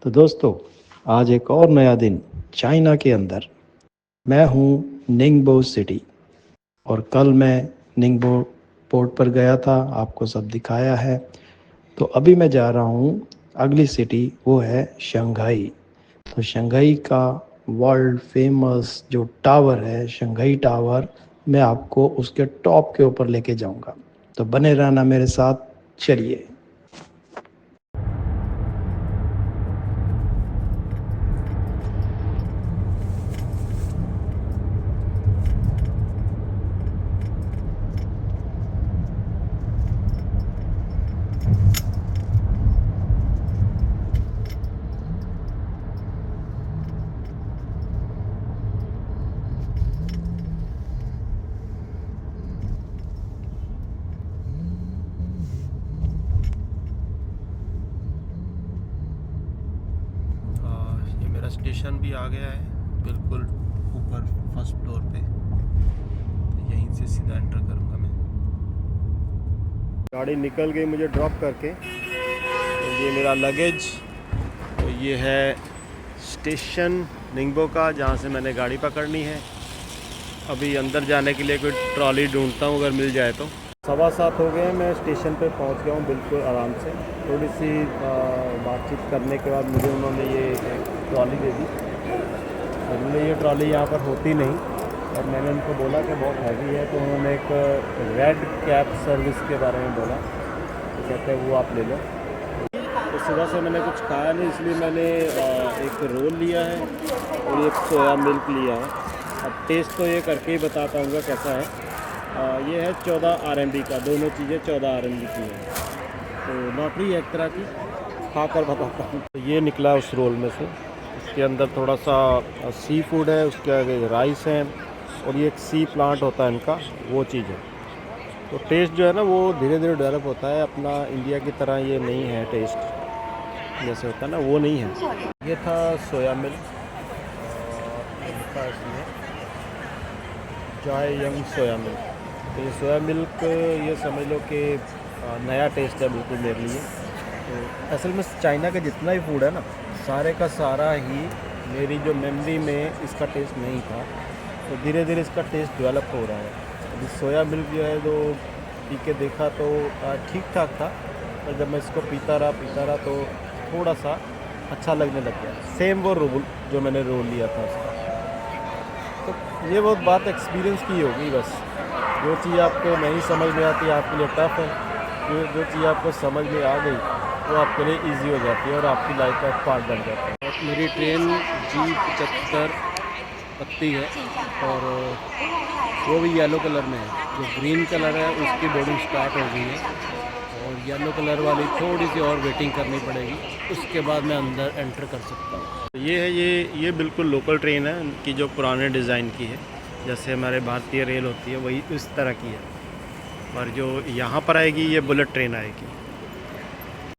तो दोस्तों, आज एक और नया दिन चाइना के अंदर। मैं हूँ निंगबो सिटी और कल मैं निंगबो पोर्ट पर गया था, आपको सब दिखाया है। तो अभी मैं जा रहा हूँ अगली सिटी, वो है शंघाई। तो शंघाई का वर्ल्ड फेमस जो टावर है, शंघाई टावर, मैं आपको उसके टॉप के ऊपर लेके जाऊँगा। तो बने रहना मेरे साथ, चलिए। ये मेरा स्टेशन भी आ गया है, बिल्कुल ऊपर फर्स्ट फ्लोर पे। तो यहीं से सीधा एंटर करूँगा मैं। गाड़ी निकल गई मुझे ड्रॉप करके। तो ये मेरा लगेज, तो ये है स्टेशन निंगबो का, जहाँ से मैंने गाड़ी पकड़नी है। अभी अंदर जाने के लिए कोई ट्रॉली ढूंढता हूँ, अगर मिल जाए तो। 7:15 हो गए हैं, मैं स्टेशन पे पहुँच गया हूँ बिल्कुल आराम से। थोड़ी सी बातचीत करने के बाद मुझे उन्होंने ये एक ट्रॉली दे दी। मुझे ये ट्रॉली यहाँ पर होती नहीं, और मैंने उनको बोला कि बहुत हैवी है। तो उन्होंने एक रेड कैब सर्विस के बारे में बोला, तो कहते हैं वो आप ले लो। तो सुबह से मैंने कुछ खाया नहीं, इसलिए मैंने एक रोल लिया है और एक सोया मिल्क लिया है। अब टेस्ट तो ये करके ही बता पाऊँगा कैसा है। ये है 14 RMB का, दोनों चीज़ें 14 RMB की हैं। तो लॉटरी है एक तरह की, खा कर बताता हूँ। तो ये निकला उस रोल में से। इसके अंदर थोड़ा सा सी फूड है, उसके आगे राइस है, और ये एक सी प्लांट होता है इनका, वो चीज़ है। तो टेस्ट जो है ना, वो धीरे धीरे डेवलप होता है। अपना इंडिया की तरह ये नहीं है टेस्ट, जैसे होता है ना, वो नहीं है। ये था सोया मिल्क, इसमें जॉय यंग सोया मिल्क। तो ये सोया मिल्क, ये समझ लो कि नया टेस्ट है बिल्कुल मेरे लिए। तो असल में चाइना का जितना भी फूड है ना, सारे का सारा ही मेरी जो मेमोरी में इसका टेस्ट नहीं था। तो धीरे धीरे इसका टेस्ट डेवलप हो रहा है। अभी सोया मिल्क जो है, तो पी के देखा तो ठीक ठाक था, पर जब मैं इसको पीता रहा तो थोड़ा सा अच्छा लगने लग गया। सेम वो रोल जो मैंने रोल लिया था उसका। तो ये बहुत बात एक्सपीरियंस की होगी बस। जो चीज़ आपको नहीं समझ में आती है आपके लिए टफ है, जो चीज़ आपको समझ में आ गई वो आपके लिए इजी हो जाती है और आपकी लाइफ का एक पार्ट बन जाता है। और मेरी ट्रेन G75 पत्ती है, और वो भी येलो कलर में है। जो ग्रीन कलर है उसकी बोर्डिंग स्टार्ट हो गई है, और येलो कलर वाली थोड़ी सी और वेटिंग करनी पड़ेगी, उसके बाद मैं अंदर एंटर कर सकता हूँ। ये है, ये बिल्कुल लोकल ट्रेन है कि जो पुराने डिज़ाइन की है, जैसे हमारे भारतीय रेल होती है वही उस तरह की है। और जो यहाँ पर आएगी ये बुलेट ट्रेन आएगी।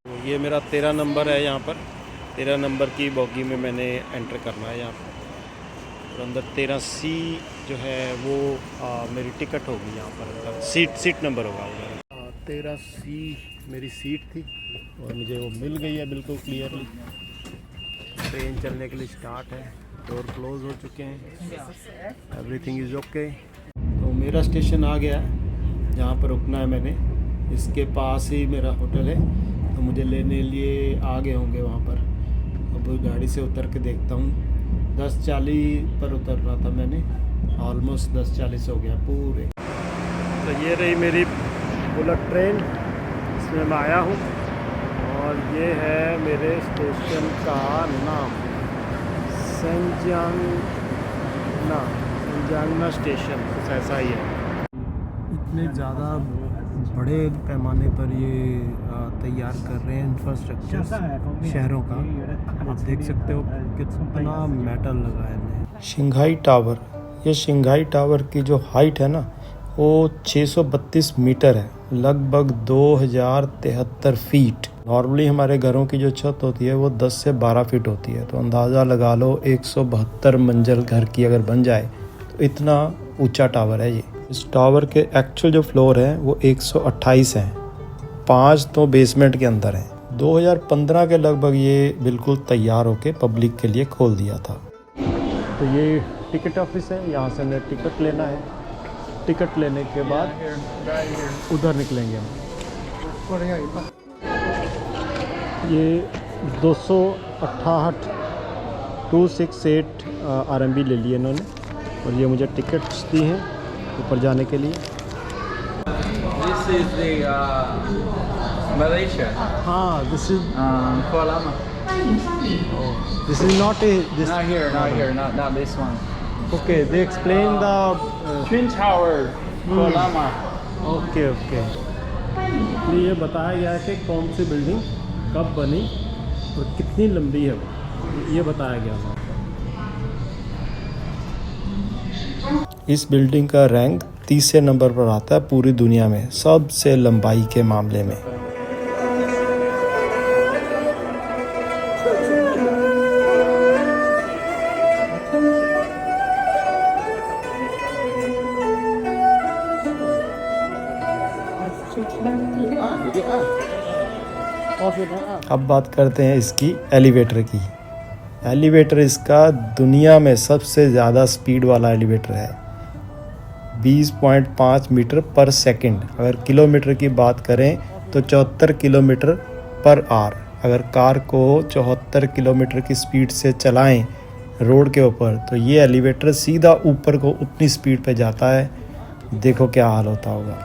तो ये मेरा 13 नंबर है, यहाँ पर 13 नंबर की बोगी में मैंने एंटर करना है यहाँ पर। और अंदर 13C जो है वो मेरी टिकट होगी यहाँ पर, सीट नंबर होगा उधर। 13C मेरी सीट थी और मुझे वो मिल गई है बिल्कुल क्लियरली। ट्रेन चलने के लिए स्टार्ट है, डोर क्लोज हो चुके हैं, एवरीथिंग इज़ ओके। तो मेरा स्टेशन आ गया है, जहाँ पर रुकना है मैंने, इसके पास ही मेरा होटल है। तो मुझे लेने लिए आ गए होंगे वहाँ पर। अब गाड़ी से उतर के देखता हूँ। 10:40 पर उतर रहा था मैंने, ऑलमोस्ट 10:40 हो गया पूरे। तो ये रही मेरी बुलेट ट्रेन, इसमें मैं आया हूँ, और ये है मेरे स्टेशन का नाम, सेंजियांगना स्टेशन, कुछ ऐसा ही है। इतने ज़्यादा बड़े पैमाने पर ये तैयार कर रहे हैं इंफ्रास्ट्रक्चर शहरों का। आप देख सकते हो कितना मेटल लगा है इनमें। शंघाई टावर, ये शंघाई टावर की जो हाइट है ना, वो 632 मीटर है, लगभग 2073 फीट। नॉर्मली हमारे घरों की जो छत होती है वो 10 से 12 फीट होती है। तो अंदाज़ा लगा लो 172 मंजिल घर की अगर बन जाए, तो इतना ऊंचा टावर है ये। इस टावर के एक्चुअल जो फ्लोर हैं वो 128 हैं, 5 तो बेसमेंट के अंदर हैं। 2015 के लगभग ये बिल्कुल तैयार होके पब्लिक के लिए खोल दिया था। तो ये टिकट ऑफिस है, यहाँ से हमें टिकट लेना है। टिकट लेने के बाद उधर निकलेंगे हम। ये 268 RMB ले लिए इन्होंने और ये मुझे टिकट्स दी हैं ऊपर जाने के लिए। This is the Malaysia, हाँ, this is Kuala Lumpur. Not a this Not here, not this one. Okay, they explain the Twin Tower, Kuala Lumpur. Okay okay. तो ये बताया गया है कि कौन सी बिल्डिंग कब बनी और कितनी लंबी है वो, ये बताया गया था। इस बिल्डिंग का रैंक 30 नंबर पर आता है पूरी दुनिया में सबसे लंबाई के मामले में। अब बात करते हैं इसकी एलिवेटर की। एलिवेटर इसका दुनिया में सबसे ज़्यादा स्पीड वाला एलिवेटर है, 20.5 मीटर पर सेकंड। अगर किलोमीटर की बात करें तो 74 किलोमीटर पर आवर। अगर कार को 74 किलोमीटर की स्पीड से चलाएं रोड के ऊपर तो ये एलिवेटर सीधा ऊपर को उतनी स्पीड पे जाता है। देखो क्या हाल होता होगा।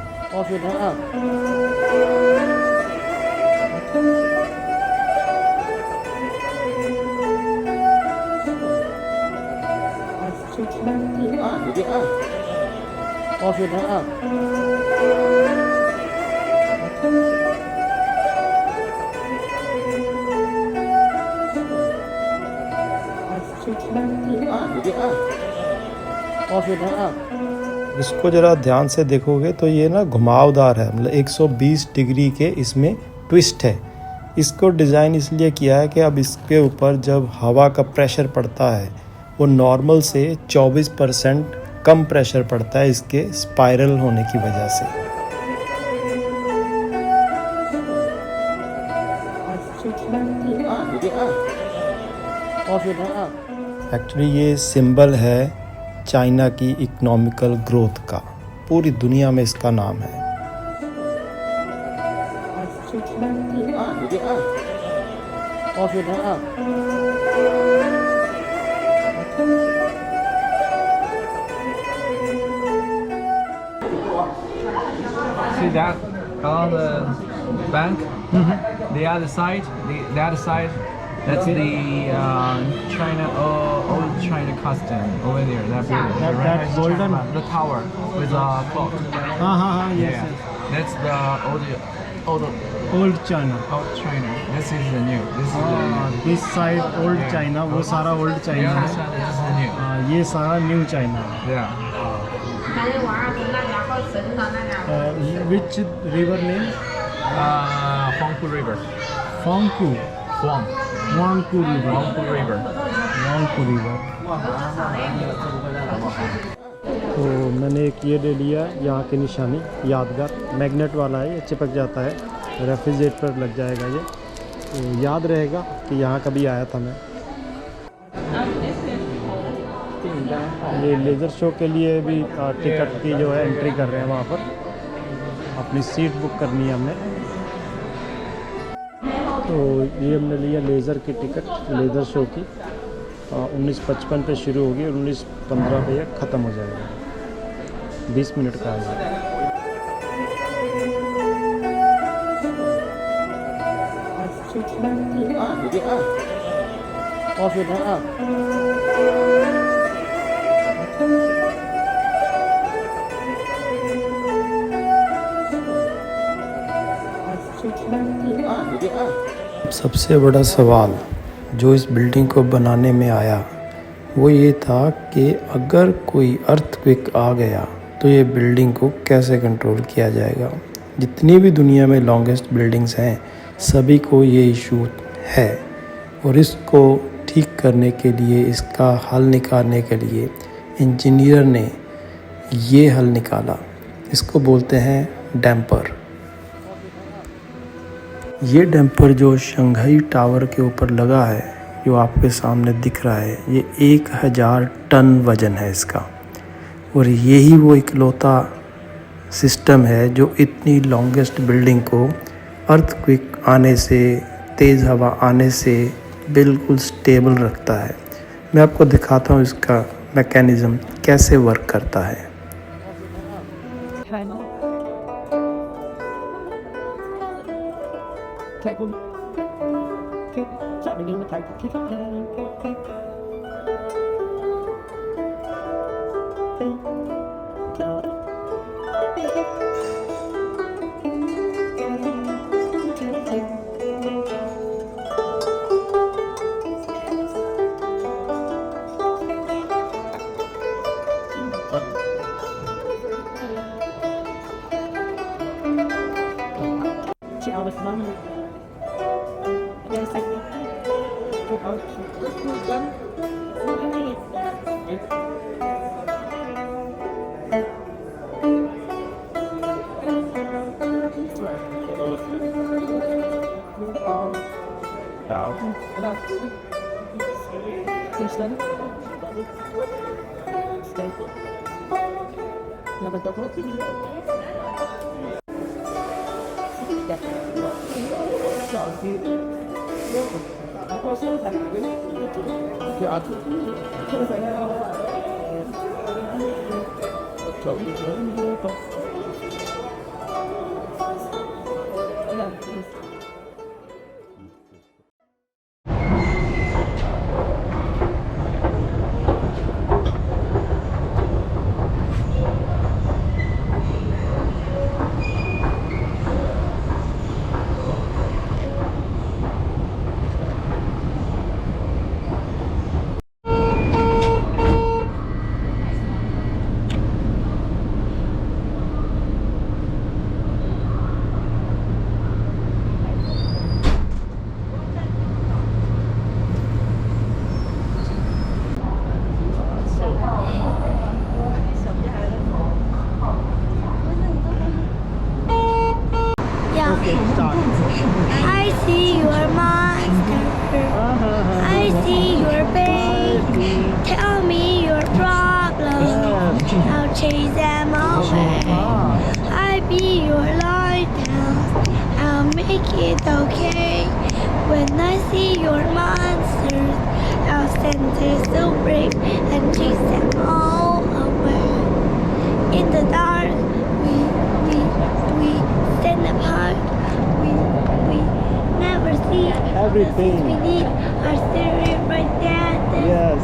इसको ज़रा ध्यान से देखोगे तो ये ना घुमावदार है, मतलब 120 डिग्री के इसमें ट्विस्ट है। इसको डिज़ाइन इसलिए किया है कि अब इसके ऊपर जब हवा का प्रेशर पड़ता है वो नॉर्मल से 24% कम प्रेशर पड़ता है इसके स्पाइरल होने की वजह से। एक्चुअली ये सिंबल है चाइना की इकोनॉमिकल ग्रोथ का, पूरी दुनिया में इसका नाम है। See that on the bank? The other side, the other side, that's the China, old China custom over there. That building, That right? golden- the tower with a clock. हाँ, Yeah, that's the old old China. China. This is the new. This is the new. This side old China, वो सारा old You China है। understand? This is the new. ये सारा new China है। Yeah. Which river name? Huangpu River. फोंगकू, Huang. Huangpu river, Huangpu River. Huangpu river. तो मैंने एक ये ले लिया, यहाँ की निशानी यादगार, मैग्नेट वाला है, ये चिपक जाता है, रेफ्रिजरेटर पर लग जाएगा ये, तो याद रहेगा कि यहाँ कभी आया था मैं। ये लेज़र शो के लिए भी टिकट की जो है एंट्री कर रहे हैं वहाँ पर, अपनी सीट बुक करनी है हमने। तो ये हमने लिया लेज़र की टिकट, लेज़र शो की, 19:55 पे शुरू होगी और 19:15 पे ये ख़त्म हो जाएगा, 20 मिनट का है। सबसे बड़ा सवाल जो इस बिल्डिंग को बनाने में आया वो ये था कि अगर कोई अर्थक्वेक आ गया तो ये बिल्डिंग को कैसे कंट्रोल किया जाएगा। जितनी भी दुनिया में लॉन्गेस्ट बिल्डिंग्स हैं सभी को ये इशू है और इसको ठीक करने के लिए, इसका हल निकालने के लिए इंजीनियर ने ये हल निकाला। इसको बोलते हैं डैम्पर। ये डैम्पर जो शंघाई टावर के ऊपर लगा है, जो आपके सामने दिख रहा है, ये 1000 टन वज़न है इसका। और यही वो इकलौता सिस्टम है जो इतनी लॉन्गेस्ट बिल्डिंग को अर्थक्वेक आने से, तेज़ हवा आने से बिल्कुल स्टेबल रखता है। मैं आपको दिखाता हूँ इसका मैकेनिज़्म कैसे वर्क करता है। I see your monster. I see your pain. Tell me your problem. I'll chase them away. I be your lighthouse. I'll make it okay. When I see your monsters, I'll send them so brave and chase them all away. In the dark, we stand apart. We never see Everything. the things we need are still right there. Yes.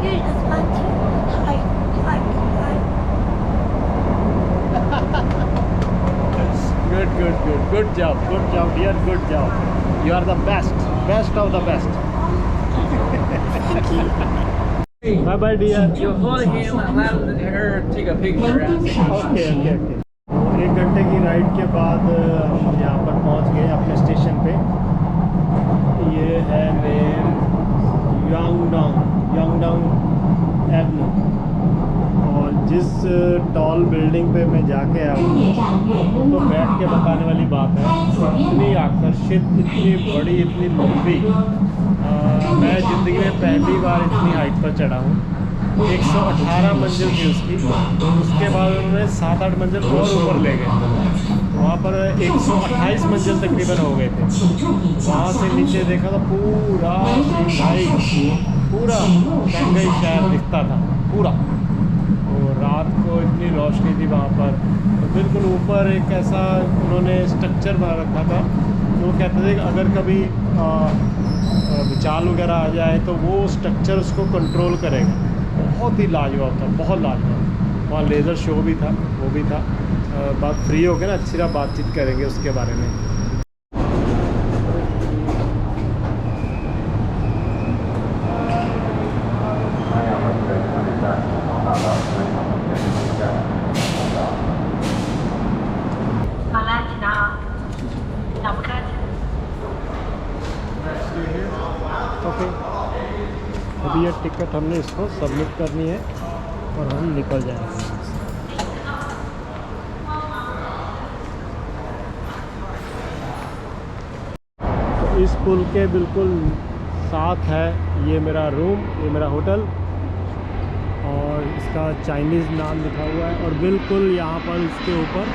You just want to hide. Good job, dear, good job. You are the best of the best. Bye bye, dear. You hold him and let her take a picture. Okay. 1 घंटे की ride के बाद हम यहाँ पर पहुँच गए अपने स्टेशन पे। ये है मेन यांगडांग एवेन्यू। और जिस टॉल बिल्डिंग पे मैं जाके आया हूँ तो बैठ के बताने वाली बात है। इतनी आकर्षित, इतनी बड़ी, इतनी लंबी, मैं ज़िंदगी में पहली बार इतनी हाइट पर चढ़ा हूँ। 118 मंजिल थी उसकी। उसके बाद उन्होंने 7-8 मंजिल और ऊपर ले गए। वहाँ पर 128 मंजिल तकरीबन हो गए थे। वहाँ से नीचे देखा तो पूरा शंघाई शहर दिखता था पूरा। और रात को इतनी रोशनी थी वहाँ पर। तो बिल्कुल ऊपर एक ऐसा उन्होंने स्ट्रक्चर बना रखा था। तो वो कहते थे कि अगर कभी भूचाल वगैरह आ जाए तो वो स्ट्रक्चर उसको कंट्रोल करेगा। बहुत ही लाजवाब था, बहुत लाजवाब। वहाँ लेज़र शो भी था, वो भी था। बात फ्री हो गया ना, अच्छी तरह बातचीत करेंगे उसके बारे में। ओके, अभी ये टिकट हमने इसको सबमिट करनी है और हम निकल जाएंगे। इस पुल के बिल्कुल साथ है ये मेरा रूम, ये मेरा होटल, और इसका चाइनीज़ नाम लिखा हुआ है। और बिल्कुल यहाँ पर इसके ऊपर